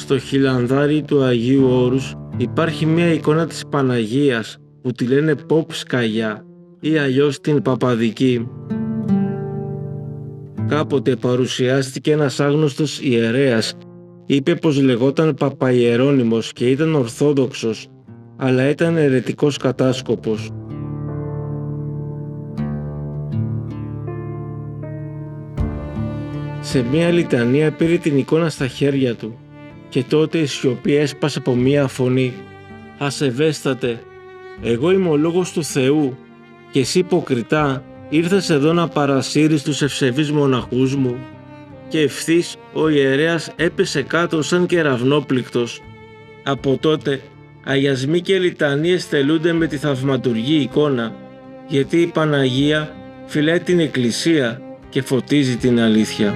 Στο χιλανδάρι του Αγίου Όρους υπάρχει μια εικόνα της Παναγίας που τη λένε Ποπ Σκαγιά ή αλλιώς την Παπαδική. Κάποτε παρουσιάστηκε ένας άγνωστος ιερέας. Είπε πως λεγόταν Παπαϊερώνυμος και ήταν ορθόδοξος, αλλά ήταν αιρετικός κατάσκοπος. Σε μία λιτανία πήρε την εικόνα στα χέρια του και τότε η σιωπή έσπασε από μία φωνή. «Ασεβέστατε, εγώ είμαι ο Λόγος του Θεού και εσύ υποκριτά ήρθες εδώ να παρασύρεις τους ευσεβείς μοναχούς μου». Και ευθύς ο ιερέας έπεσε κάτω σαν κεραυνόπληκτος. Από τότε αγιασμοί και λιτανίες τελούνται με τη θαυματουργή εικόνα, γιατί η Παναγία φυλάει την Εκκλησία και φωτίζει την αλήθεια.